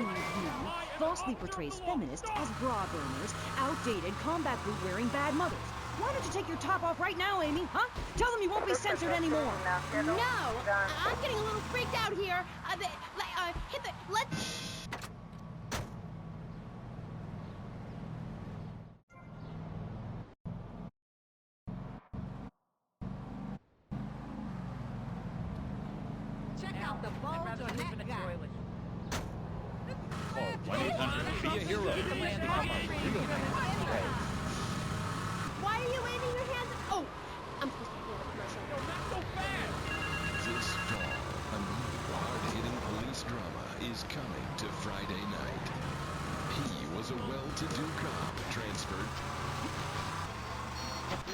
meaning you, falsely portrays feminists as bra burners, outdated, combat boot-wearing bad mothers. Why don't you take your top off right now, Amy, huh? Tell them you won't be censored anymore. No, I'm getting a little freaked out here. Let's... Check out the bulge on that guy. Call 1-800 Be a Hero. Why are you waving your hands? Oh, I'm supposed to be doing a commercial. No, not so fast! This fall, a new hard-hitting police drama is coming to Friday night. He was a well-to-do cop transferred.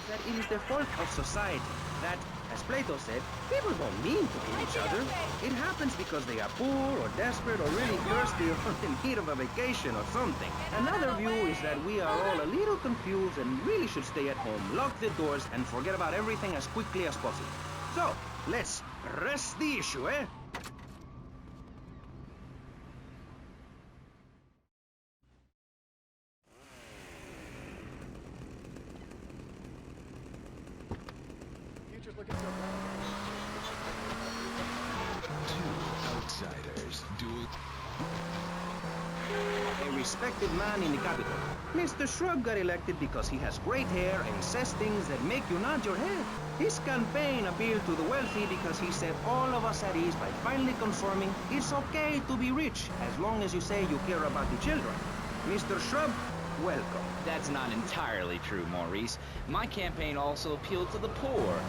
That it is the fault of society that, as Plato said, people don't mean to kill each other. It happens because they are poor or desperate or really thirsty or in need of a vacation or something. Another view is that we are all a little confused and really should stay at home, lock the doors, and forget about everything as quickly as possible. So, let's rest the issue, eh? Two outsiders duel. A respected man in the capital. Mr. Shrub got elected because he has great hair and says things that make you nod your head. His campaign appealed to the wealthy because he set all of us at ease by finally confirming it's okay to be rich as long as you say you care about the children. Mr. Shrub, welcome. That's not entirely true, Maurice. My campaign also appealed to the poor,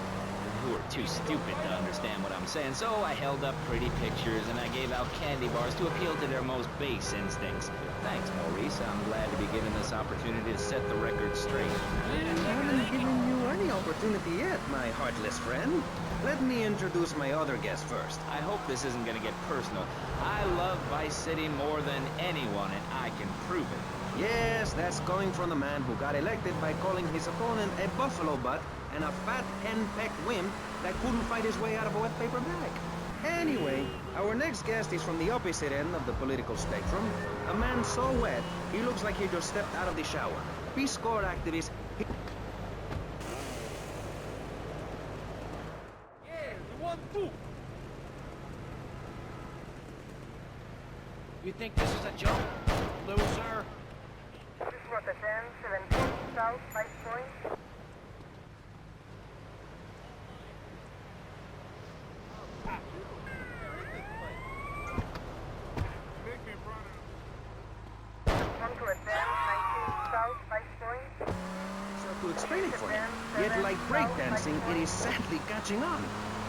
who are too stupid to understand what I'm saying, so I held up pretty pictures and I gave out candy bars to appeal to their most base instincts. Thanks, Maurice. I'm glad to be given this opportunity to set the record straight. I haven't given you any opportunity yet, my heartless friend. Let me introduce my other guest first. I hope this isn't gonna get personal. I love Vice City more than anyone, and I can prove it. Yes, that's coming from the man who got elected by calling his opponent a buffalo butt and a fat hen-pecked wimp that couldn't fight his way out of a wet paper bag. Anyway, our next guest is from the opposite end of the political spectrum. A man so wet, he looks like he just stepped out of the shower. Peace Corps activist. Yeah, you want food? You think this is a joke, loser? This is what the 10-17 South 5 Point. Come to a 10-19 South 5 Point. So to explain it for you, yet like breakdancing, it is sadly catching on.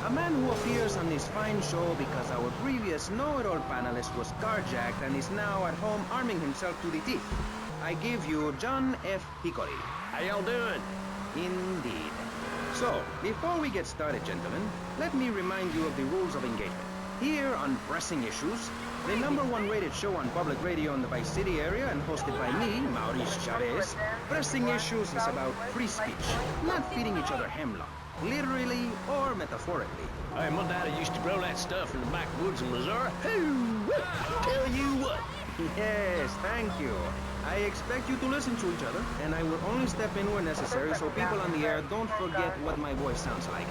A man who appears on this fine show because our previous know-it-all panelist was carjacked and is now at home arming himself to the teeth. I give you John F. Hickory. How y'all doing? Indeed. So, before we get started, gentlemen, let me remind you of the rules of engagement. Here on Pressing Issues, the #1 rated show on public radio in the Vice City area and hosted by me, Maurice Chavez, Pressing Issues is about free speech, not feeding each other hemlock, literally or metaphorically. Hey, my daddy used to grow that stuff in the backwoods of Missouri. Tell you what. Yes, thank you. I expect you to listen to each other, and I will only step in where necessary so people on the air don't forget what my voice sounds like.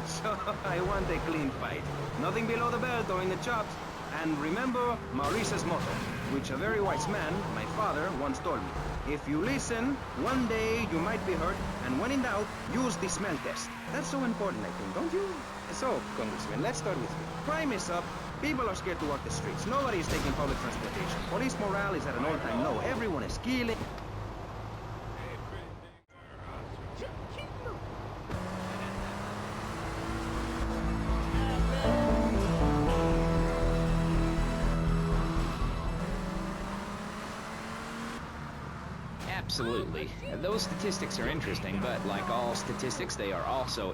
So, I want a clean fight. Nothing below the belt or in the chops. And remember Maurice's motto, which a very wise man, my father, once told me. If you listen, one day you might be hurt, and when in doubt, use the smell test. That's so important, I think, don't you? So, Congressman, let's start with you. Crime is up. People are scared to walk the streets. Nobody is taking public transportation. Police morale is at an all-time low. Everyone is killing. Absolutely. Those statistics are interesting, but like all statistics, they are also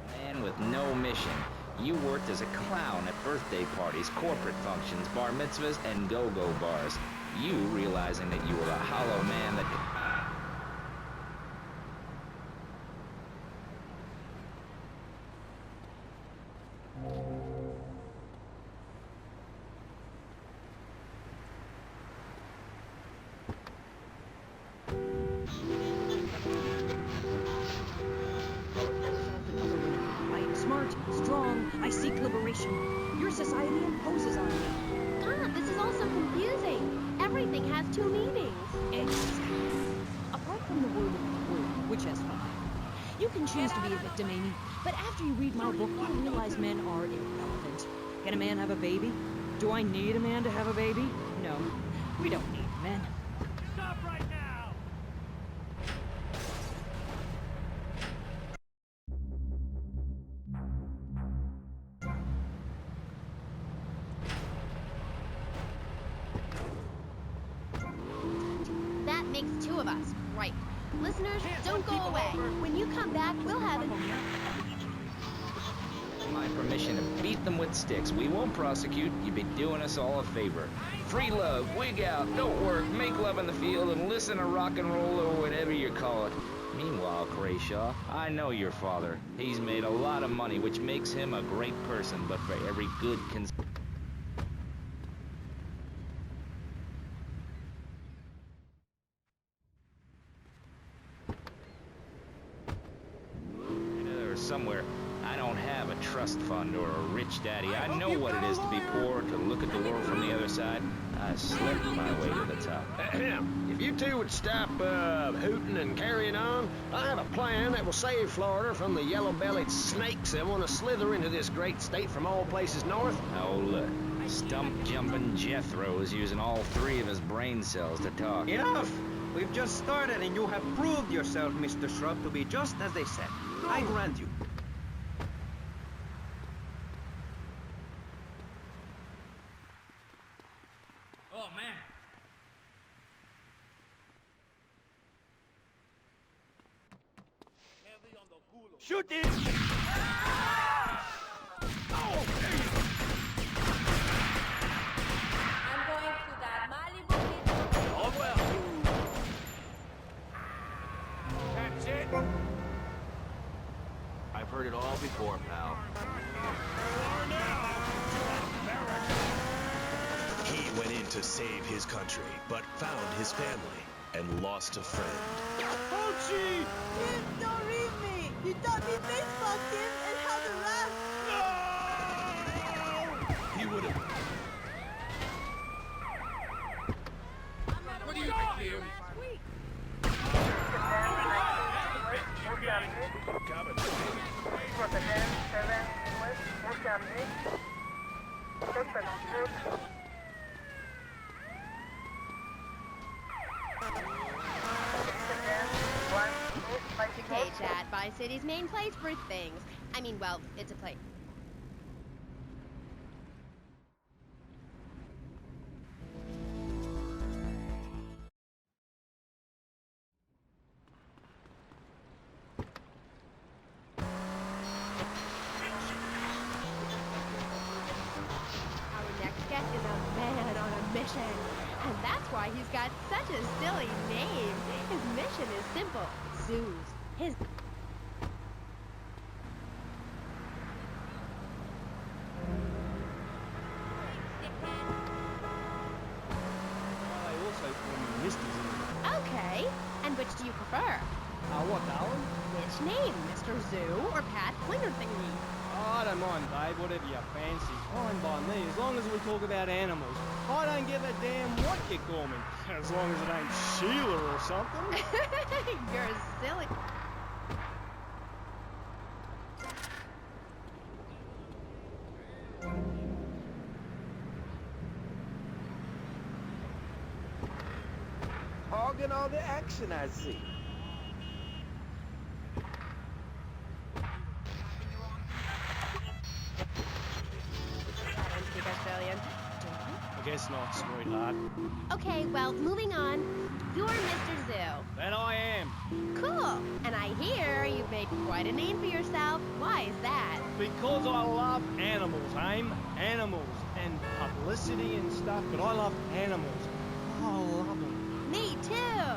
Man with no mission. You worked as a clown at birthday parties, corporate functions, bar mitzvahs, and go-go bars. You realizing that you were a hollow man that... choose to be a victim, Amy. But after you read my book, you'll realize men are irrelevant. Can a man have a baby? Do I need a man to have a baby? No. We don't need men. Stop right now! That makes two of us, right? Listeners, don't go away. When you come back, we'll have My permission to beat them with sticks. We won't prosecute. You'd be doing us all a favor. Free love, wig out, don't work, make love in the field, and listen to rock and roll or whatever you call it. Meanwhile, Crayshaw, I know your father. He's made a lot of money, which makes him a great person, but for every good somewhere. I don't have a trust fund or a rich daddy. I know what it is to be poor, to look at the world from the other side. I slipped my way to the top. If you two would stop hooting and carrying on, I have a plan that will save Florida from the yellow-bellied snakes that want to slither into this great state from all places north. Oh, look. Stump-jumping Jethro is using all three of his brain cells to talk. Enough! We've just started and you have proved yourself, Mr. Shrub, to be just as they said. I grant you. Oh, man. Heavy on the culo. Shoot it! I'm going to that Malibu. Oh, well. That's it. I've heard it all before, pal. He went in to save his country, but found his family and lost a friend. Archie! Tim, don't leave me! You taught me baseball, Tim, and how to laugh! He would have... What do you think, Liam? Protegen 7 West Mozambique. Take the Okay, Chad, Vice City's main place for things. I mean, well, it's a place. Our next guest is a man on a mission. And that's why he's got such a silly name. His mission is simple. Zeus. His... I also call me Mr. Zoo. Okay. And which do you prefer? What, darling? Which name, Mr. Zoo or Pat Pointer Thingy? Oh, I don't mind, babe. Whatever you fancy. Fine by me, as long as we talk about animals. I don't give a damn what you call me. As long as it ain't Sheila or something. You're silly. Hogging all the action, I see. I don't speak Australian. I guess not, sweetheart. Okay, well, moving on. You're Mr. Zoo. That I am. Cool. And I hear you've made quite a name for yourself. Why is that? Because I love animals, Aim. Animals. And publicity and stuff, but I love animals. I love them. Me too.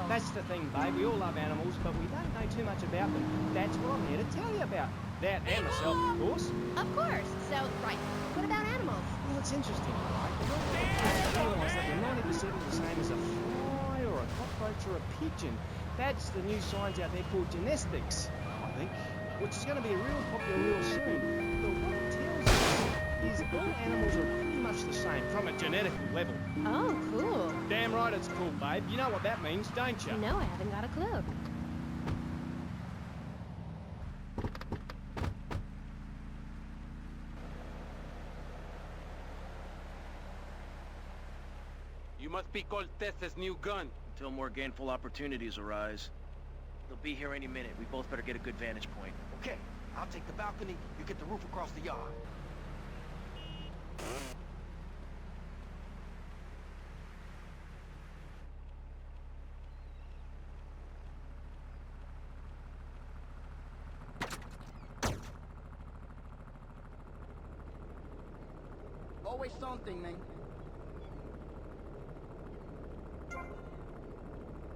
That's the thing, babe. We all love animals, but we don't know too much about them. That's what I'm here to tell you about. That and myself, of course. Of course. So, right. What about animals? Well, it's interesting, right? I realise that they're 90% of the same as a fly or a cockroach or a pigeon. That's the new science out there called genetics, I think, which is going to be real popular real soon. But what it tells us is all animals are pretty much the same from a genetical level. Oh, cool. Damn right it's cool, babe. You know what that means, don't you? No, I haven't got a clue. You must be Cortez's new gun. Until more gainful opportunities arise. They'll be here any minute. We both better get a good vantage point. Okay, I'll take the balcony, you get the roof across the yard. Always something, man.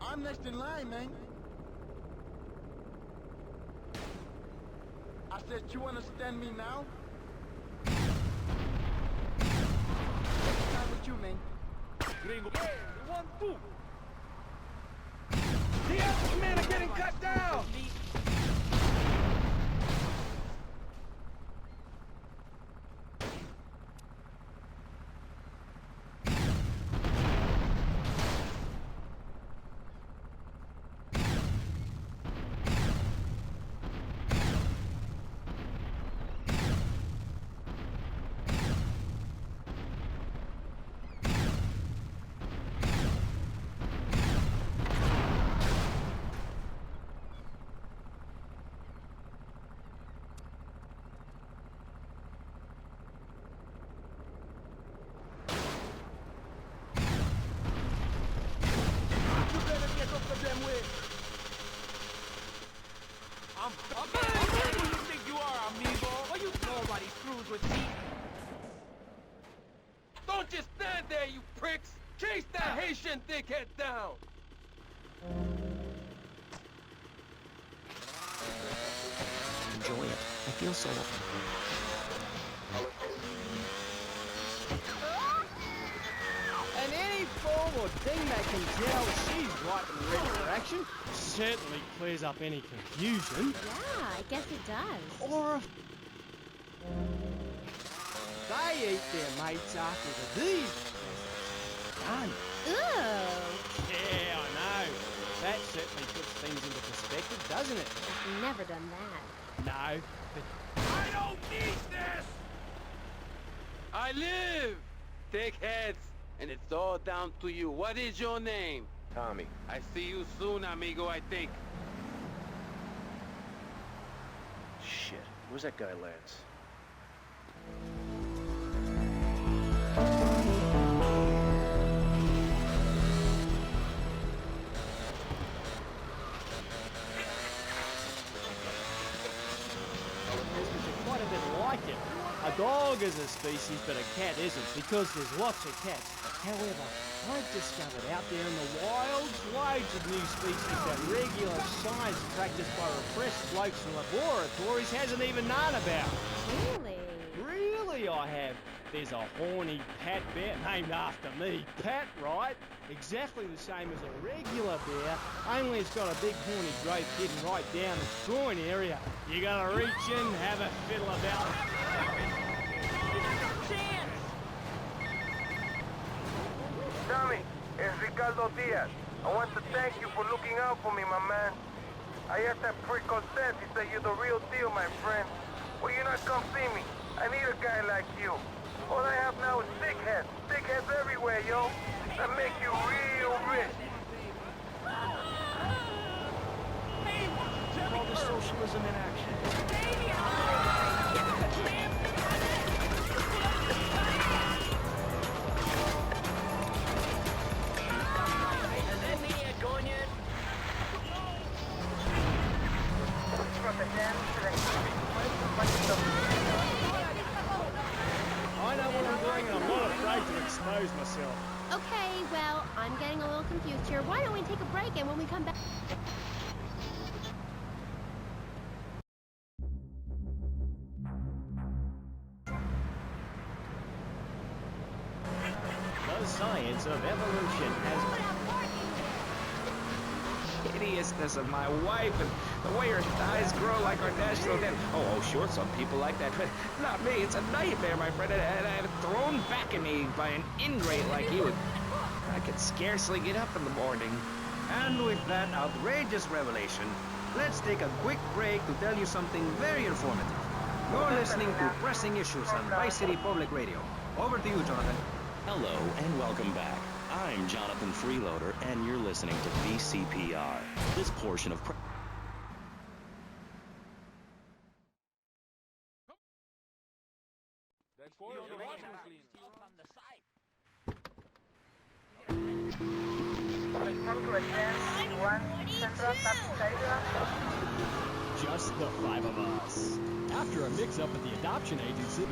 I'm next in line, man. I said, you understand me now? Next time with you, man. Gringo. Hey, 1, 2. The other men are getting cut down! Who you think you are, amigo? Well, you nobody screws with me. Don't just stand there, you pricks! Chase that Haitian dickhead down! Enjoy it. I feel so... And any fool or dingbat can tell she's ripe and ready for action. Certainly clears up any confusion. Yeah, I guess it does. Or if they eat their mates after the deed done. Ooh. Yeah, I know. That certainly puts things into perspective, doesn't it? I've never done that. No, but I don't need this! I live! Dickheads! And it's all down to you. What is your name? Tommy. I see you soon, amigo, I think. Shit. Where's that guy, Lance? quite a bit like it. A dog is a species, but a cat isn't, because there's lots of cats. However, I've discovered out there in the wilds loads of new species that regular science practiced by repressed blokes in laboratories hasn't even known about. Really? Really, I have. There's a horny Pat bear named after me. Pat, right? Exactly the same as a regular bear, only it's got a big horny growth hidden right down its groin area. You gotta reach in, have a fiddle about it. Tommy, it's Ricardo Diaz. I want to thank you for looking out for me, my man. I asked that prick Cortez, he said you're the real deal, my friend. Will you not come see me? I need a guy like you. All I have now is dickheads everywhere, yo. That make you real rich. All the socialism in action. I know what I'm doing and I'm not afraid to expose myself. Okay, well, I'm getting a little confused here. Why don't we take a break, and when we come back... The science of evolution has... Hideousness of my wife and the way her thighs grow like our national debt. Oh, sure, some people like that, but not me. It's a nightmare, my friend. And I have thrown back at me by an ingrate like you. I could scarcely get up in the morning. And with that outrageous revelation, let's take a quick break to tell you something very informative. You're listening to Pressing Issues on Vice City Public Radio. Over to you, Jonathan. Hello and welcome back. I'm Jonathan Freeloader, and you're listening to VCPR. This portion of... Just the 5 of us. After a mix-up at the adoption agency...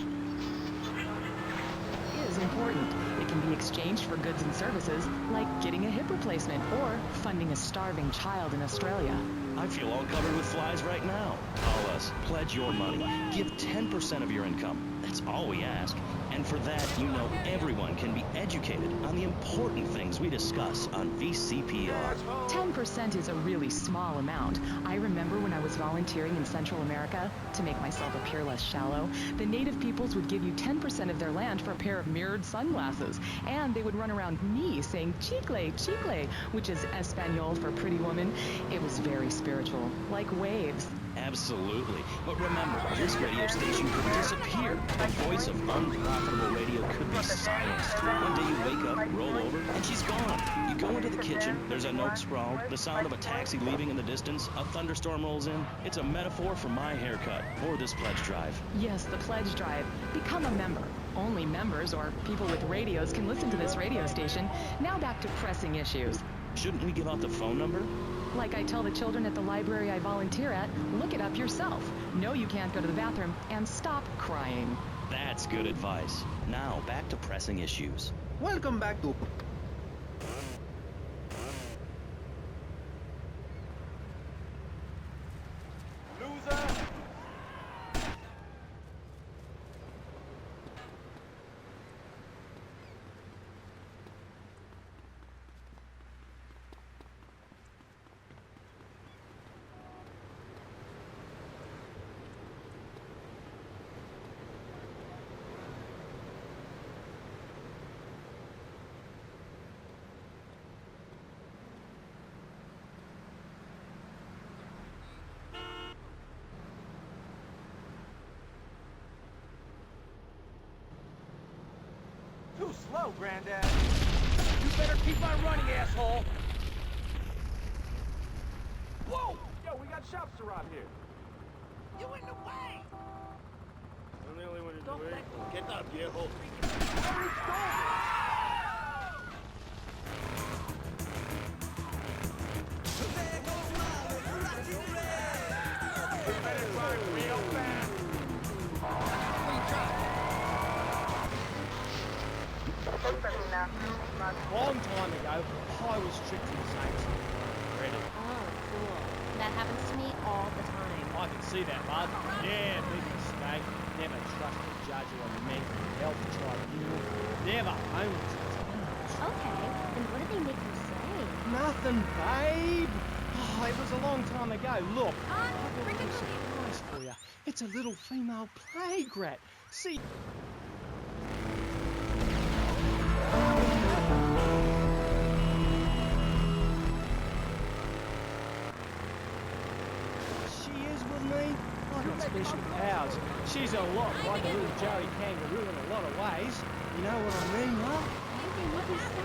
Is important. It can be exchanged for goods and services, like getting a hip replacement or funding a starving child in Australia. I feel all covered with flies right now. Call us, pledge your money, give 10% of your income. That's all we ask. And for that, you know everyone can be educated on the important things we discuss on VCPR. 10% is a really small amount. I remember when I was volunteering in Central America, to make myself appear less shallow, the native peoples would give you 10% of their land for a pair of mirrored sunglasses. And they would run around me saying chicle, chicle, which is Espanol for pretty woman. It was very spiritual, like waves. Absolutely. But remember, this radio station could disappear. The voice of unprofitable radio could be silenced. One day you wake up, roll over, and she's gone. You go into the kitchen, there's a note scrawled, the sound of a taxi leaving in the distance, a thunderstorm rolls in. It's a metaphor for my haircut, or this pledge drive. Yes, the pledge drive. Become a member. Only members or people with radios can listen to this radio station. Now back to pressing issues. Shouldn't we give out the phone number? Like I tell the children at the library I volunteer at, look it up yourself. No, you can't go to the bathroom, and stop crying. That's good advice. Now, back to pressing issues. Welcome back to... Too slow, Granddad. You better keep on running, asshole. Whoa! Yo, we got shops to rob here. You in the way! I'm the only one in Don't the way. let Get up, viejo. Real fast. Long time ago, I was tricked into saying something I regretted. Oh, cool. That happens to me all the time. I can see that, bud. Yeah, big mistake. Never trust a judge or a mental health tribunal. Never homeless. Okay, and what did they make you say? Nothing, babe. Oh, it was a long time ago. Look, Ah, I've got freaking a surprise for you. It's a little female plague rat. See... She is with me. I've got special powers. She's a lot like a little Joey kangaroo in a lot of ways. You know what I mean, huh? Anything what you say?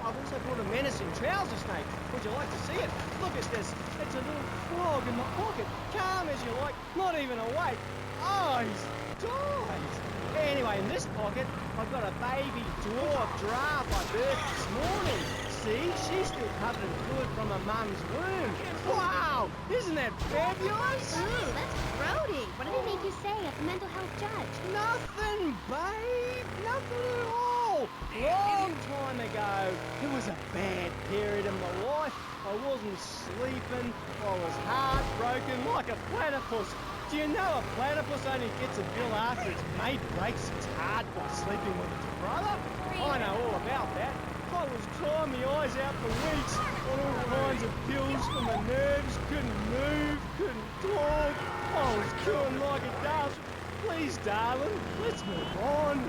I've also brought a menacing trouser snake. Would you like to see it? Look at this. It's a little frog in my pocket. Calm as you like, not even awake. Eyes, dies. Anyway, in this pocket, I've got a baby dwarf giraffe I birthed this morning. See, she's still covered in fluid from her mum's womb. Wow, isn't that fabulous? Ooh, that's grody. What did they make you say at the mental health judge? Nothing, babe. Nothing at all. Long time ago. It was a bad period in my life. I wasn't sleeping. I was heartbroken like a platypus. Do you know a platypus only gets a bill after its mate breaks its heart by sleeping with its brother? I know all about that. I was crying my eyes out for weeks on all kinds of pills for my nerves, couldn't move, couldn't talk. I was killing like a dove. Please, darling, let's move on.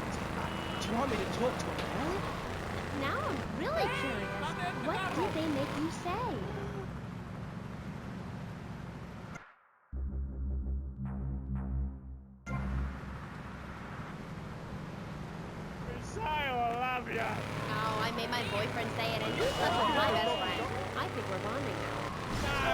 Do you want me to talk to a parent? Now I'm really curious. What did they make you say? Say I love you. Oh, I made my boyfriend say it, and you slept with my best friend. I think we're bonding now. No,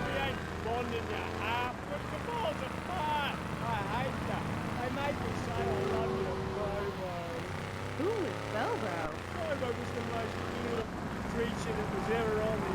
we ain't bonding you up. Rip the balls apart. I hate that. They made me say I love you to Bobo. Who is Bobo? Bobo was the most beautiful creature that was ever on